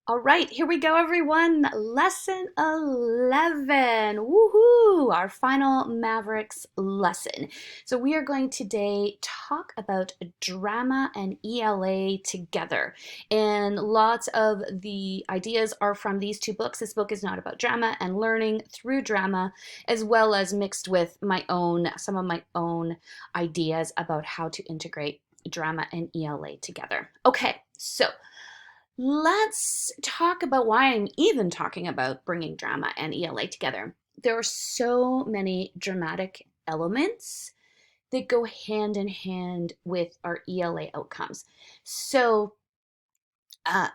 All right, here we go, everyone. Lesson 11. Woohoo! Our final Mavericks lesson. So, we are going today talk about drama and ELA together. And lots of the ideas are from these two books. This book is not about drama and learning through drama, as well as mixed with some of my own ideas about how to integrate drama and ELA together. Okay, so let's talk about why I'm even talking about bringing drama and ELA together. There are so many dramatic elements that go hand in hand with our ELA outcomes. So,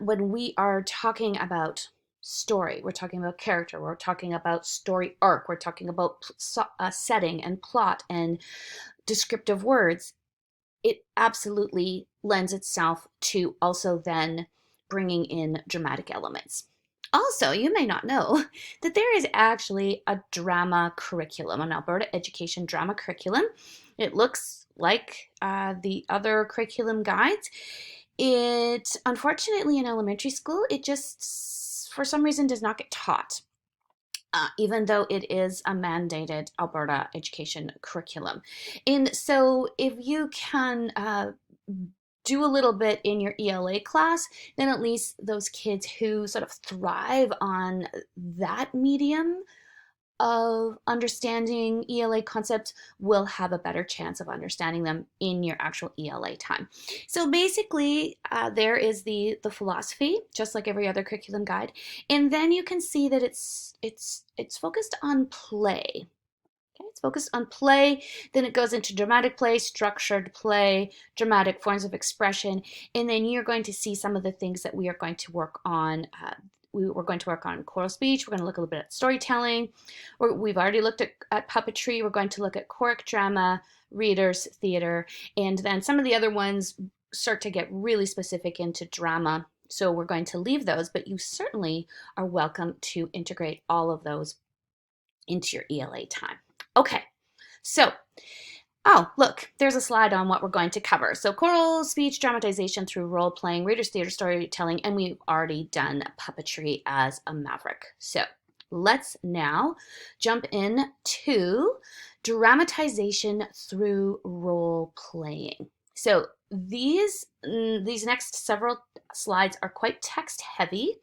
when we are talking about story, we're talking about character, we're talking about story arc, we're talking about setting and plot and descriptive words, it absolutely lends itself to also then bringing in dramatic elements. Also, you may not know that there is actually a drama curriculum, an Alberta Education drama curriculum. It looks like the other curriculum guides. It, unfortunately, in elementary school, it just, for some reason, does not get taught. Even though it is a mandated Alberta education curriculum. And so if you can do a little bit in your ELA class, then at least those kids who sort of thrive on that medium of understanding ELA concepts will have a better chance of understanding them in your actual ELA time. So basically, there is the philosophy, just like every other curriculum guide, and then you can see that it's focused on play. Okay, it's focused on play. Then it goes into dramatic play, structured play, dramatic forms of expression, and then you're going to see some of the things that we are going to work on. We're going to work on choral speech. We're going to look a little bit at storytelling. We've already looked at puppetry. We're going to look at choric drama, readers, theater, and then some of the other ones start to get really specific into drama. So we're going to leave those, but you certainly are welcome to integrate all of those into your ELA time. Okay, so oh, look, there's a slide on what we're going to cover. So choral speech, dramatization through role playing, readers, theater, storytelling, and we've already done puppetry as a maverick. So let's now jump in to dramatization through role playing. So these next several slides are quite text heavy,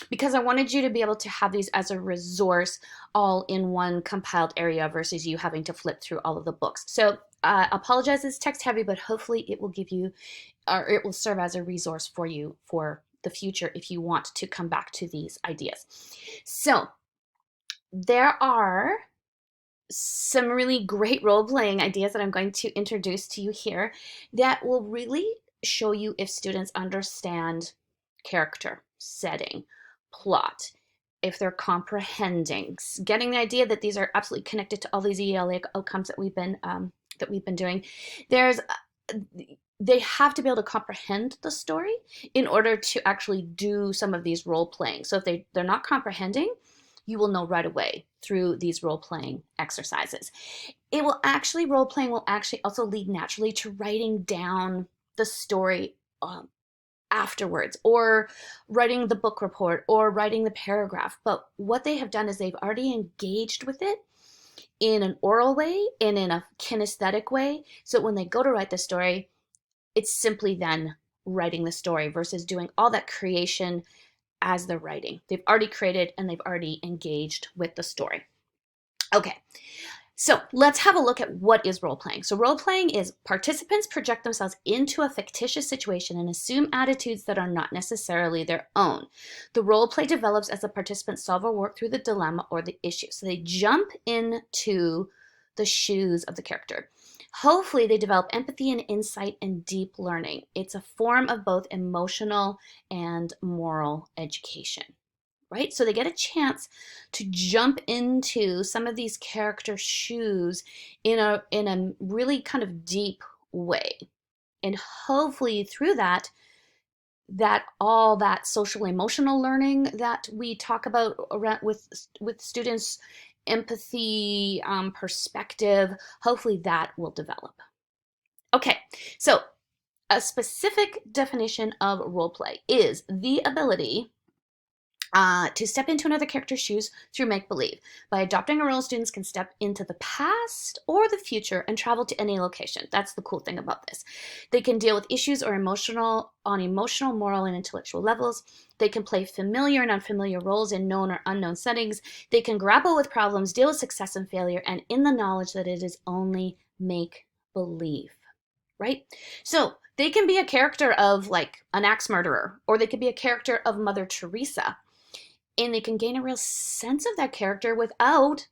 because I wanted you to be able to have these as a resource all in one compiled area versus you having to flip through all of the books. So apologize, it's text heavy, but hopefully it will give you, or it will serve as a resource for you for the future if you want to come back to these ideas. So there are some really great role-playing ideas that I'm going to introduce to you here that will really show you if students understand character, setting, plot, if they're comprehending, getting the idea that these are absolutely connected to all these ELA outcomes that we've been doing. They have to be able to comprehend the story in order to actually do some of these role playing. So if they're not comprehending, you will know right away through these role playing exercises. Role playing will actually also lead naturally to writing down the story afterwards, or writing the book report, or writing the paragraph. But what they have done is they've already engaged with it in an oral way and in a kinesthetic way. So when they go to write the story, it's simply then writing the story versus doing all that creation as they're writing. They've already created and they've already engaged with the story. Okay. So let's have a look at what is role-playing. So role-playing is participants project themselves into a fictitious situation and assume attitudes that are not necessarily their own. The role-play develops as the participants solve or work through the dilemma or the issue. So they jump into the shoes of the character. Hopefully they develop empathy and insight and deep learning. It's a form of both emotional and moral education. Right? So they get a chance to jump into some of these character shoes in a really kind of deep way. And hopefully through that all that social emotional learning that we talk about around with students, empathy, perspective, hopefully that will develop. Okay, so a specific definition of role play is the ability to step into another character's shoes through make-believe. By adopting a role, students can step into the past or the future and travel to any location. That's the cool thing about this. They can deal with issues on emotional, moral, and intellectual levels. They can play familiar and unfamiliar roles in known or unknown settings. They can grapple with problems, deal with success and failure, and in the knowledge that it is only make-believe, right? So they can be a character of like an axe murderer, or they could be a character of Mother Teresa. And they can gain a real sense of that character without,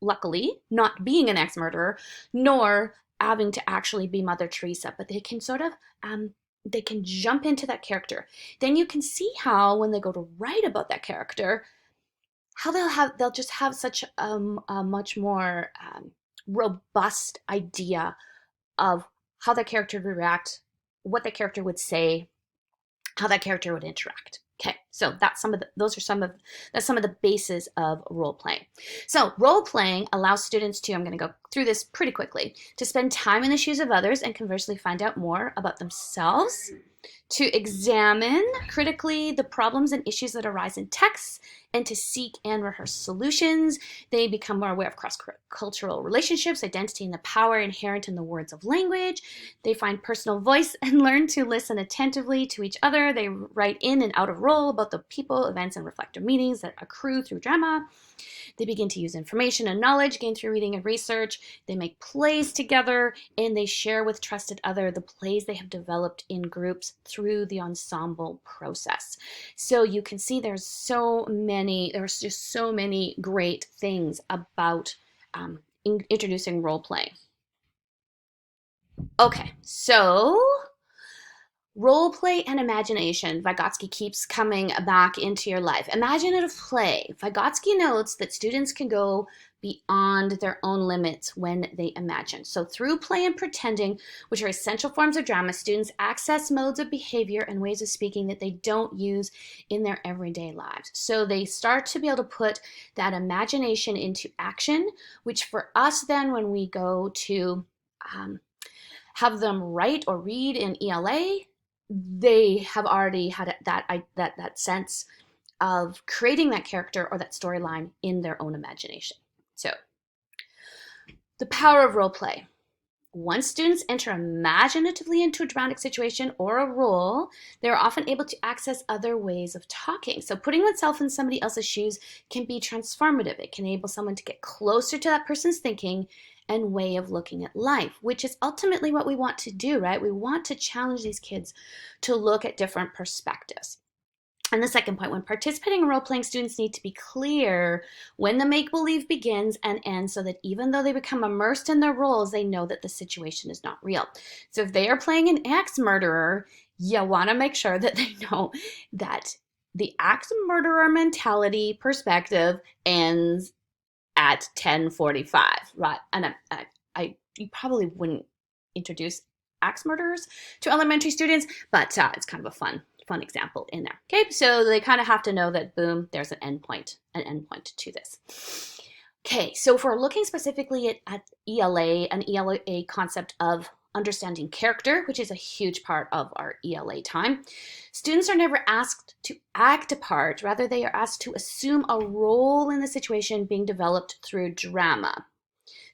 luckily, not being an ex-murderer, nor having to actually be Mother Teresa. But they can sort of, they can jump into that character. Then you can see how, when they go to write about that character, how they'll just have such a much more robust idea of how that character would react, what that character would say, how that character would interact. Okay, so that's some of the bases of role playing. So role playing allows students to, I'm going to go through this pretty quickly, to spend time in the shoes of others and conversely find out more about themselves, to examine critically the problems and issues that arise in texts, and to seek and rehearse solutions. They become more aware of cross-cultural relationships, identity, and the power inherent in the words of language. They find personal voice and learn to listen attentively to each other. They write in and out of role about the people, events, and reflective meanings that accrue through drama. They begin to use information and knowledge gained through reading and research. They make plays together, and they share with trusted others the plays they have developed in groups through the ensemble process. So you can see there's just so many great things about introducing role playing. Okay, so role play and imagination. Vygotsky keeps coming back into your life. Imaginative play. Vygotsky notes that students can go beyond their own limits when they imagine. So through play and pretending, which are essential forms of drama, students access modes of behavior and ways of speaking that they don't use in their everyday lives. So they start to be able to put that imagination into action, which for us then, when we go to have them write or read in ELA, they have already had that sense of creating that character or that storyline in their own imagination. So, the power of role play. Once students enter imaginatively into a dramatic situation or a role, they're often able to access other ways of talking. So putting oneself in somebody else's shoes can be transformative. It can enable someone to get closer to that person's thinking and way of looking at life, which is ultimately what we want to do, right? We want to challenge these kids to look at different perspectives. And the second point, when participating in role-playing, students need to be clear when the make-believe begins and ends so that even though they become immersed in their roles, they know that the situation is not real. So if they are playing an axe murderer, you want to make sure that they know that the axe murderer mentality perspective ends at 10:45, right? And you probably wouldn't introduce axe murderers to elementary students, but it's kind of a fun example in there. Okay, so they kind of have to know that, boom, there's an endpoint to this. Okay, so if we're looking specifically at ELA, an ELA concept of understanding character, which is a huge part of our ELA time, students are never asked to act a part, rather they are asked to assume a role in the situation being developed through drama.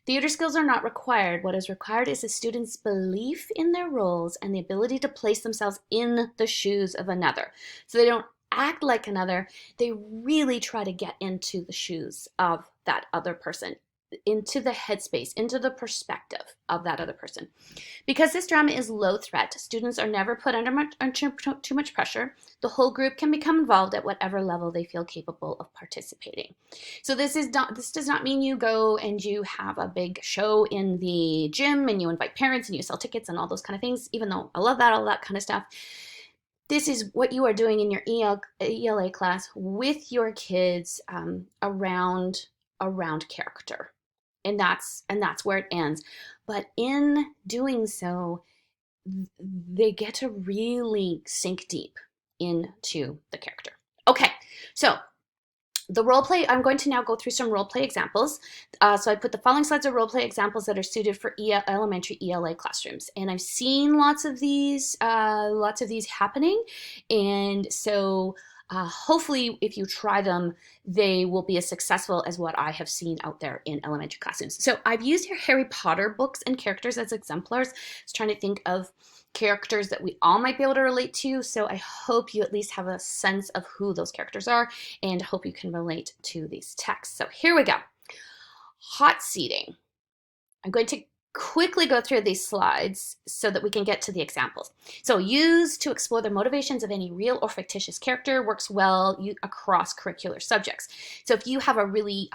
Theater skills are not required. What is required is a student's belief in their roles and the ability to place themselves in the shoes of another. So they don't act like another, they really try to get into the shoes of that other person, into the headspace, into the perspective of that other person. Because this drama is low threat, students are never put under too much pressure. The whole group can become involved at whatever level they feel capable of participating. So this does not mean you go and you have a big show in the gym and you invite parents and you sell tickets and all those kind of things, even though I love that, all that kind of stuff. This is what you are doing in your ELA class with your kids around character. And that's where it ends. But in doing so, they get to really sink deep into the character. Okay, so the role play, I'm going to now go through some role play examples. So I put the following slides of role play examples that are suited for elementary ELA classrooms. And I've seen lots of these happening. And so Hopefully, if you try them, they will be as successful as what I have seen out there in elementary classrooms. So I've used your Harry Potter books and characters as exemplars. I was trying to think of characters that we all might be able to relate to. So I hope you at least have a sense of who those characters are and hope you can relate to these texts. So here we go. Hot seating. I'm going to quickly go through these slides so that we can get to the examples. So used to explore the motivations of any real or fictitious character, works well across curricular subjects. So if you have a really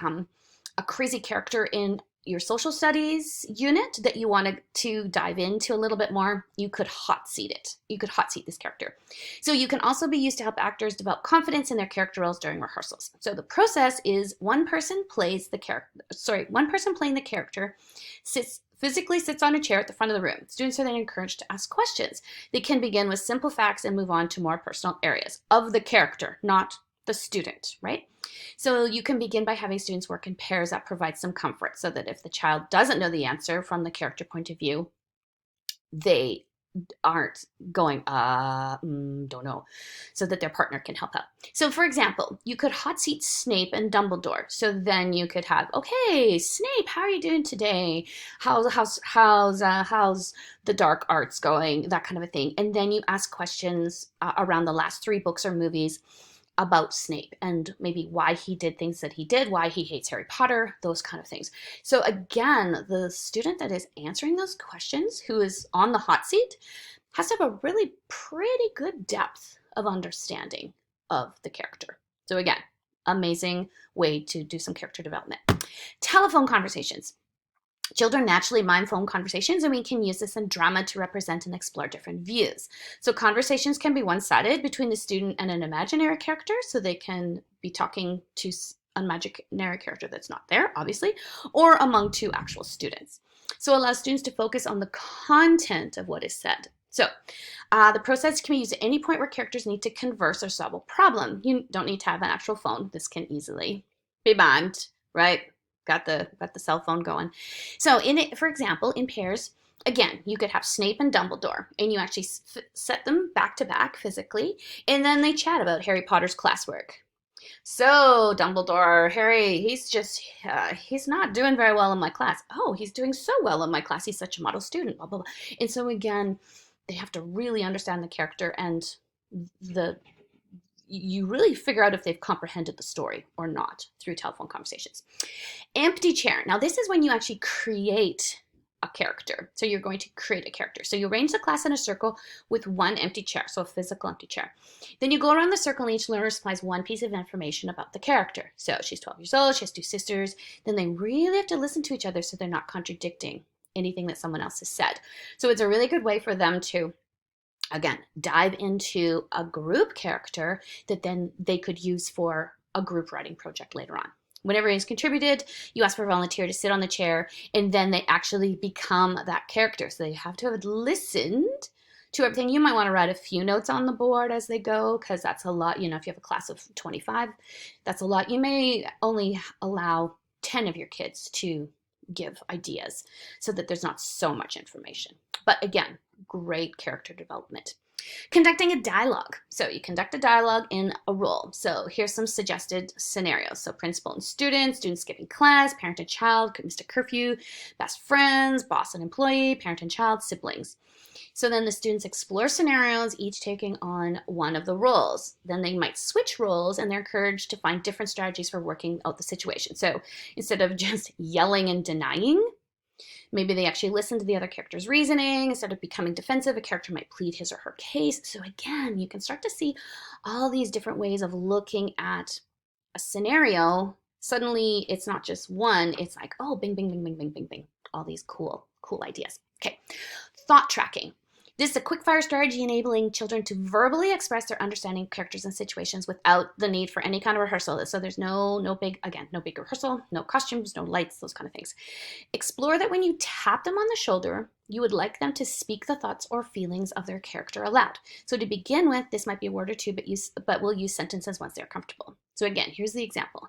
a crazy character in your social studies unit that you wanted to dive into a little bit more, you could hot seat it. You could hot seat this character. So you can also be used to help actors develop confidence in their character roles during rehearsals. So the process is one person playing the character physically sits on a chair at the front of the room. Students are then encouraged to ask questions. They can begin with simple facts and move on to more personal areas of the character, not the student, right? So you can begin by having students work in pairs. That provides some comfort so that if the child doesn't know the answer from the character point of view, they aren't going, don't know, so that their partner can help out. So for example, you could hot seat Snape and Dumbledore. So then you could have, okay, Snape, how are you doing today? How's the dark arts going? That kind of a thing. And then you ask questions around the last 3 books or movies about Snape and maybe why he did things that he did, why he hates Harry Potter, those kind of things. So again, the student that is answering those questions, who is on the hot seat, has to have a really pretty good depth of understanding of the character. So again, amazing way to do some character development. Telephone conversations. Children naturally mime phone conversations, and we can use this in drama to represent and explore different views. So conversations can be one-sided between the student and an imaginary character, so they can be talking to an imaginary character that's not there, obviously, or among 2 actual students. So allow students to focus on the content of what is said. So the process can be used at any point where characters need to converse or solve a problem. You don't need to have an actual phone. This can easily be mimed, right? Got the cell phone going. So for example, in pairs, again, you could have Snape and Dumbledore, and you actually set them back to back physically, and then they chat about Harry Potter's classwork. So Dumbledore, Harry, he's not doing very well in my class. Oh, he's doing so well in my class. He's such a model student, blah, blah, blah. And so again, they have to really understand the character, and you really figure out if they've comprehended the story or not through telephone conversations. Empty chair. Now this is when you actually create a character. So you're going to create a character. So you arrange the class in a circle with one empty chair, so a physical empty chair. Then you go around the circle and each learner supplies one piece of information about the character. So she's 12 years old, she has 2 sisters. Then they really have to listen to each other so they're not contradicting anything that someone else has said. So it's a really good way for them to, again, dive into a group character that then they could use for a group writing project later on. Whenever he's contributed, you ask for a volunteer to sit on the chair, and then they actually become that character. So they have to have listened to everything. You might want to write a few notes on the board as they go, because that's a lot. You know, if you have a class of 25, that's a lot. You may only allow 10 of your kids to give ideas so that there's not so much information. But again, great character development. Conducting a dialogue. So you conduct a dialogue in a role. So here's some suggested scenarios. So principal and student, student skipping class, parent and child, Mr. Curfew, best friends, boss and employee, parent and child, siblings. So then the students explore scenarios, each taking on one of the roles. Then they might switch roles, and they're encouraged to find different strategies for working out the situation. So instead of just yelling and denying, maybe they actually listen to the other character's reasoning. Instead of becoming defensive, a character might plead his or her case. So again, you can start to see all these different ways of looking at a scenario. Suddenly, it's not just one. It's like, oh, bing, bing, bing, bing, bing, bing, bing. All these cool ideas. Okay, thought tracking. This is a quick-fire strategy enabling children to verbally express their understanding of characters and situations without the need for any kind of rehearsal. So there's no big rehearsal, no costumes, no lights, those kind of things. Explore that when you tap them on the shoulder, you would like them to speak the thoughts or feelings of their character aloud. So to begin with, this might be a word or two, but we'll use sentences once they're comfortable. So again, here's the example.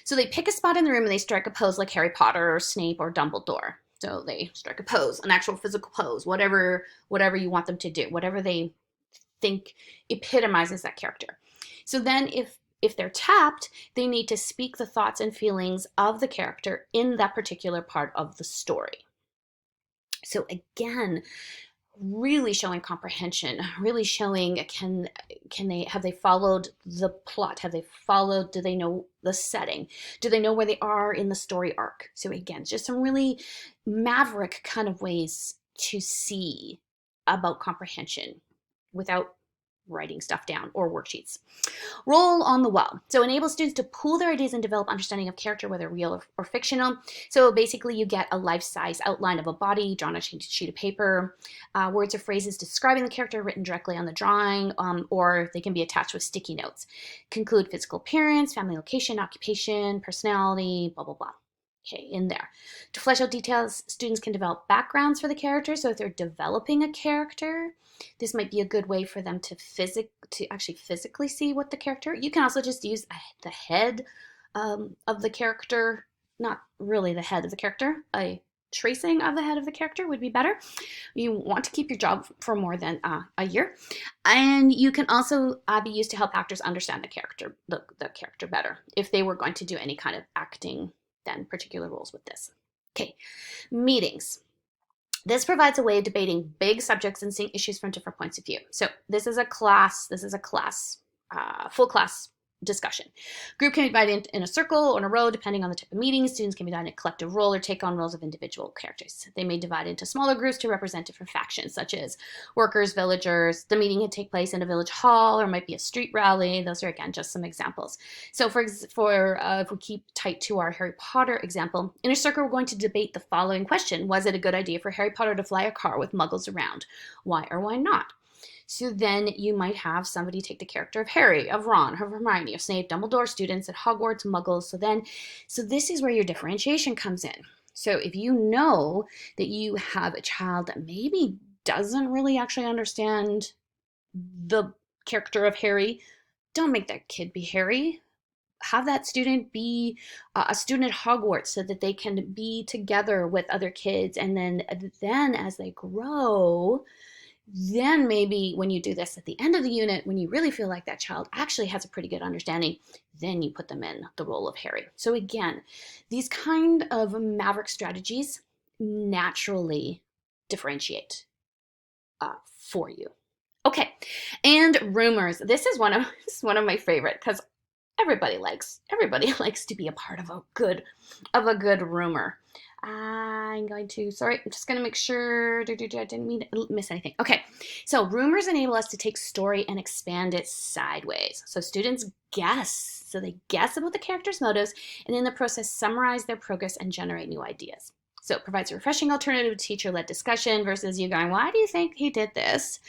So they pick a spot in the room and they strike a pose like Harry Potter or Snape or Dumbledore. So they strike a pose, an actual physical pose, whatever you want them to do, whatever they think epitomizes that character. So then if they're tapped, they need to speak the thoughts and feelings of the character in that particular part of the story. So again, really showing comprehension, really showing have they followed the plot? Have they followed, do they know the setting? Do they know where they are in the story arc? So again, just some really maverick kind of ways to see about comprehension without writing stuff down or worksheets. Role on the wall. So enable students to pool their ideas and develop understanding of character, whether real or fictional. So basically you get a life-size outline of a body drawn on a sheet of paper, words or phrases describing the character written directly on the drawing, or they can be attached with sticky notes. Conclude physical appearance, family location, occupation, personality, blah, blah, blah. Okay, in there. To flesh out details, students can develop backgrounds for the character. So if they're developing a character, this might be a good way for them to actually physically see what the character. You can also just use the head of the character, not really the head of the character. A tracing of the head of the character would be better. You want to keep your job for more than a year, and you can also be used to help actors understand the character better if they were going to do any kind of acting, then particular roles with this. Okay, meetings. This provides a way of debating big subjects and seeing issues from different points of view. So this is a full class discussion. Group can be divided in a circle or in a row, depending on the type of meeting. Students can be divided in a collective role or take on roles of individual characters. They may divide into smaller groups to represent different factions, such as workers, villagers. The meeting can take place in a village hall or might be a street rally. Those are, again, just some examples. So if we keep tight to our Harry Potter example, in a circle, we're going to debate the following question. Was it a good idea for Harry Potter to fly a car with muggles around? Why or why not? So then you might have somebody take the character of Harry, of Ron, of Hermione, of Snape, Dumbledore, students at Hogwarts, muggles. So this is where your differentiation comes in. So if you know that you have a child that maybe doesn't really actually understand the character of Harry, don't make that kid be Harry. Have that student be a student at Hogwarts so that they can be together with other kids. And then as they grow, then maybe when you do this at the end of the unit, when you really feel like that child actually has a pretty good understanding, then you put them in the role of Harry. So again, these kind of maverick strategies naturally differentiate for you. Okay, and rumors. This is one of my favorite because everybody likes to be a part of a good rumor. I'm just going to make sure I didn't mean to miss anything. Okay, so rumors enable us to take story and expand it sideways. So students guess. So they guess about the character's motives and in the process summarize their progress and generate new ideas. So it provides a refreshing alternative to teacher-led discussion versus you going, why do you think he did this?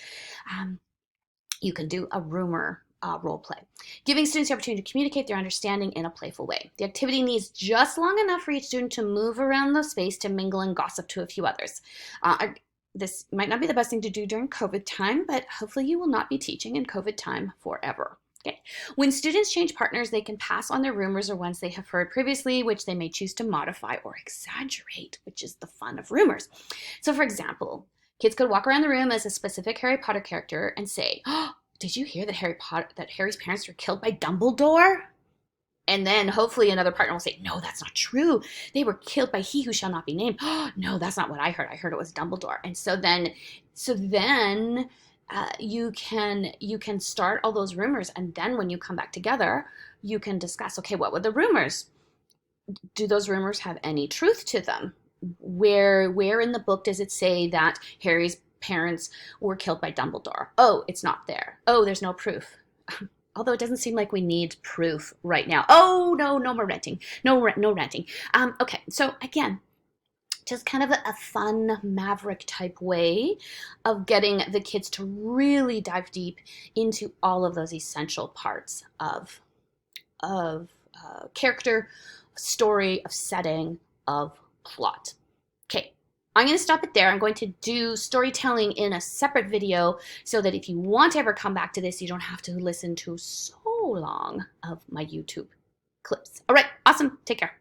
You can do a rumor role play, giving students the opportunity to communicate their understanding in a playful way. The activity needs just long enough for each student to move around the space to mingle and gossip to a few others. This might not be the best thing to do during COVID time, but hopefully you will not be teaching in COVID time forever. Okay. When students change partners, they can pass on their rumors or ones they have heard previously, which they may choose to modify or exaggerate, which is the fun of rumors. So for example, kids could walk around the room as a specific Harry Potter character and say, oh, did you hear that Harry's parents were killed by Dumbledore? And then hopefully another partner will say, no, that's not true. They were killed by he who shall not be named. Oh, no, that's not what I heard. I heard it was Dumbledore. And so then you can start all those rumors. And then when you come back together, you can discuss, okay, what were the rumors? Do those rumors have any truth to them? Where in the book does it say that Harry's parents were killed by Dumbledore? Oh, it's not there. Oh, there's no proof. Although it doesn't seem like we need proof right now. Oh, no more renting. No renting. Okay, so again, just kind of a fun maverick type way of getting the kids to really dive deep into all of those essential parts of character, story, of setting, of plot. Okay. I'm going to stop it there. I'm going to do storytelling in a separate video so that if you want to ever come back to this, you don't have to listen to so long of my YouTube clips. All right, awesome. Take care.